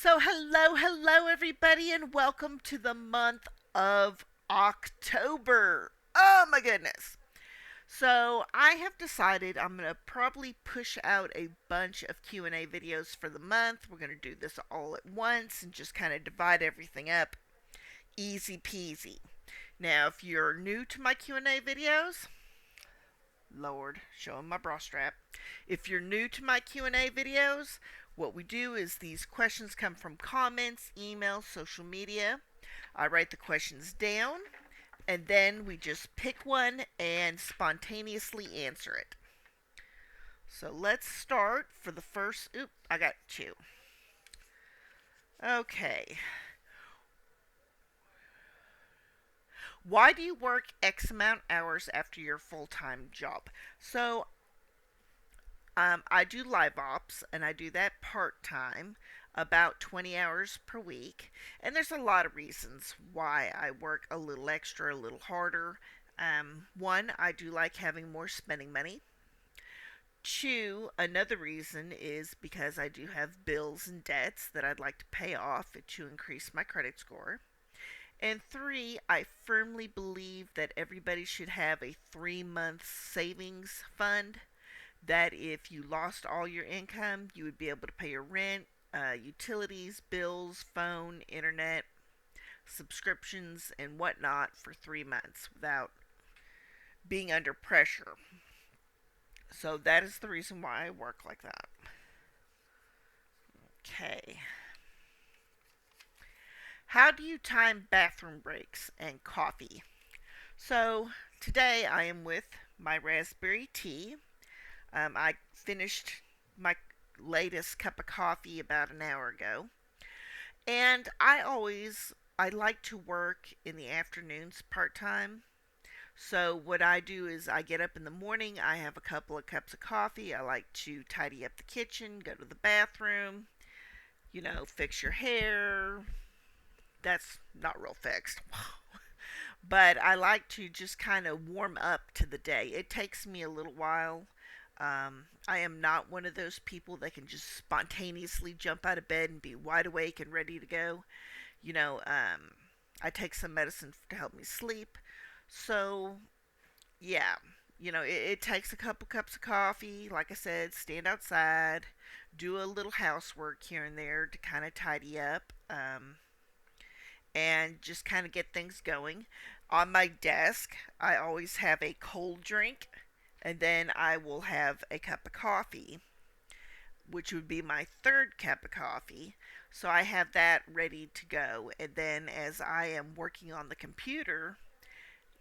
So, hello, everybody, and welcome to the month of October. Oh my goodness. So, I have decided I'm going to probably push out a bunch of Q&A videos for the month. We're going to do this all at once and just kind of divide everything up. Easy peasy. Now, if you're new to my Q&A videos, Lord, showing my bra strap. If you're new to my Q&A videos, what we do is these questions come from comments, emails, social media. I write the questions down and then we just pick one and spontaneously answer it. So let's start for the first. Oop, I got two. Okay. Why do you work X amount of hours after your full time job? So I do live ops and I do that part time, about 20 hours per week. And there's a lot of reasons why I work a little extra, a little harder. One, I do like having more spending money. Two, another reason is because I do have bills and debts that I'd like to pay off to increase my credit score. And three, I firmly believe that everybody should have a 3 month savings fund that if you lost all your income, you would be able to pay your rent, utilities, bills, phone, internet, subscriptions, and whatnot for 3 months without being under pressure. So that is the reason why I work like that. Okay. How do you time bathroom breaks and coffee? So today I am with my raspberry tea. I finished my latest cup of coffee about an hour ago. And I like to work in the afternoons part time. So what I do is I get up in the morning, I have a couple of cups of coffee, I like to tidy up the kitchen, go to the bathroom, fix your hair. That's not real fixed. But I like to just kind of warm up to the day. It takes me a little while. I am not one of those people that can just spontaneously jump out of bed and be wide awake and ready to go. You know, I take some medicine to help me sleep. So, yeah, it takes a couple cups of coffee, like I said, stand outside, do a little housework here and there to kind of tidy up, and just kind of get things going. On my desk, I always have a cold drink, and then I will have a cup of coffee, which would be my third cup of coffee. So I have that ready to go. And then as I am working on the computer,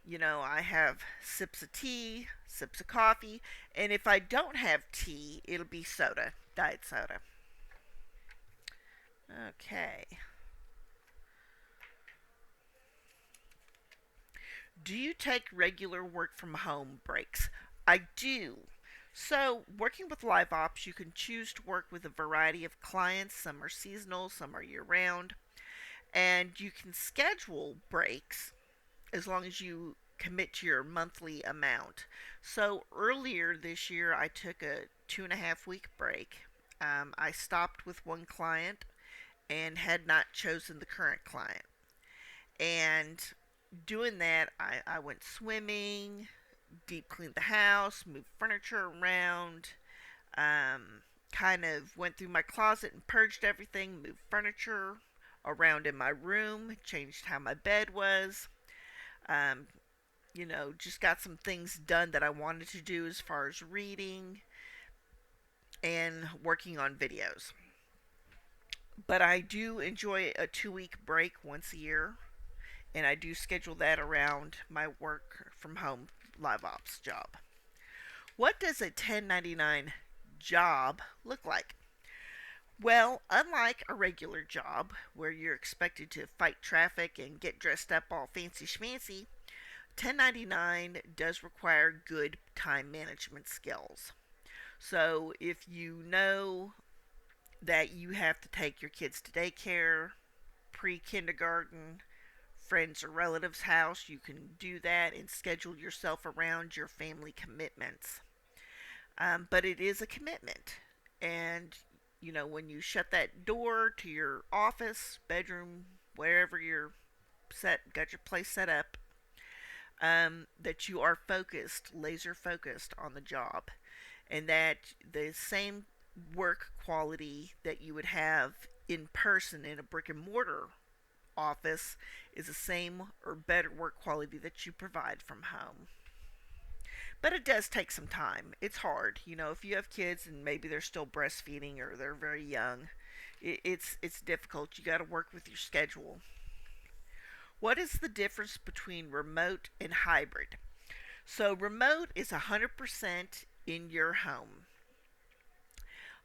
I have sips of tea, sips of coffee, and if I don't have tea, it'll be soda, diet soda. Okay. Do you take regular work from home breaks? I do. So, working with live ops, you can choose to work with a variety of clients. Some are seasonal, some are year round, and you can schedule breaks as long as you commit to your monthly amount. So, earlier this year, I took a 2.5 week break. I stopped with one client and had not chosen the current client. And doing that, I went swimming, deep cleaned the house, moved furniture around, kind of went through my closet and purged everything, moved furniture around in my room, changed how my bed was, um, just got some things done that I wanted to do as far as reading and working on videos. But I do enjoy a 2 week break once a year, and I do schedule that around my work from home live ops job. What does a 1099 job look like? Well, unlike a regular job where you're expected to fight traffic and get dressed up all fancy schmancy, 1099 does require good time management skills. So if you know that you have to take your kids to daycare, pre kindergarten, friends or relatives' house, you can do that and schedule yourself around your family commitments. But it is a commitment, and when you shut that door to your office, bedroom, wherever you're got your place set up, that you are focused, laser focused on the job, and that the same work quality that you would have in person in a brick and mortar office is the same or better work quality that you provide from home. But it does take some time. It's hard, if you have kids and maybe they're still breastfeeding or they're very young. It's difficult. You got to work with your schedule. What is the difference between remote and hybrid? So remote is 100% in your home.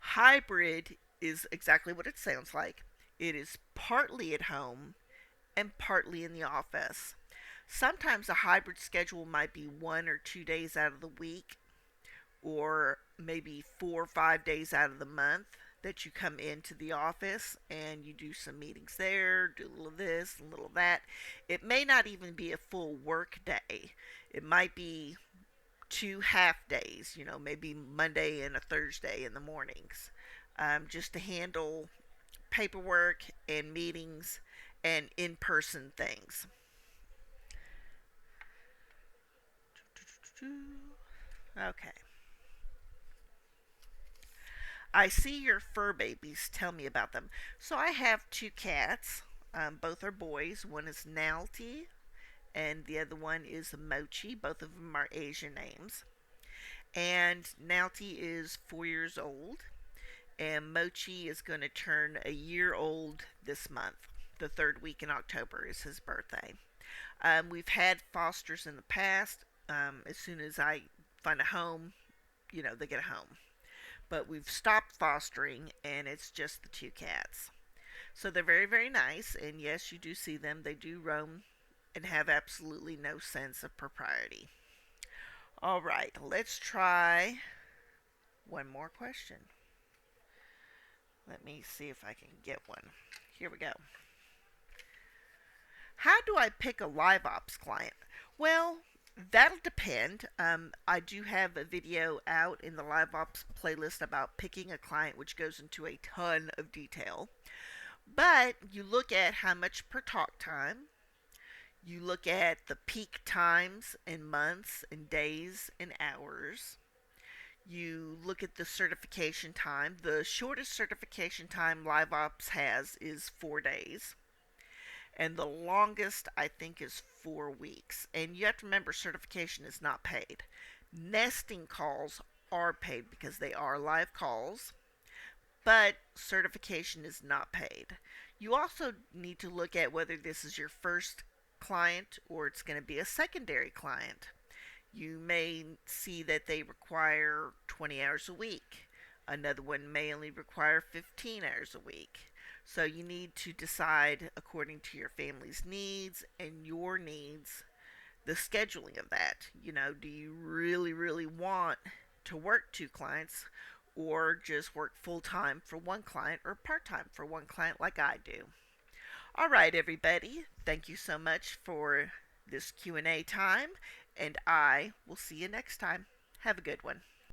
Hybrid is exactly what it sounds like. It is partly at home and partly in the office. Sometimes a hybrid schedule might be 1 or 2 days out of the week, or maybe 4 or 5 days out of the month that you come into the office and you do some meetings there, do a little of this, a little of that. It may not even be a full work day. It might be 2 half days, maybe Monday and a Thursday in the mornings, just to handle paperwork and meetings and in person things. Okay. I see your fur babies. Tell me about them. So I have two cats. Both are boys. One is Nalty, and the other one is Mochi. Both of them are Asian names. And Nalty is 4 years old, and Mochi is going to turn a year old this month. The third week in October is his birthday. We've had fosters in the past. As soon as I find a home, they get a home. But we've stopped fostering, and it's just the two cats. So they're very, very nice, and yes, you do see them. They do roam and have absolutely no sense of propriety. All right, let's try one more question. Let me see if I can get one. Here we go. How do I pick a live ops client? Well, that'll depend. I do have a video out in the live ops playlist about picking a client, which goes into a ton of detail. But you look at how much per talk time. You look at the peak times in months and days and hours. You look at the certification time. The shortest certification time live ops has is 4 days, and the longest I think is 4 weeks. And you have to remember, certification is not paid. Nesting calls are paid because they are live calls, but certification is not paid. You also need to look at whether this is your first client or it's going to be a secondary client. You may see that they require 20 hours a week. Another one may only require 15 hours a week. So you need to decide according to your family's needs and your needs, the scheduling of that. Do you really, really want to work two clients, or just work full time for one client, or part time for one client like I do? All right, everybody. Thank you so much for this Q&A time, and I will see you next time. Have a good one.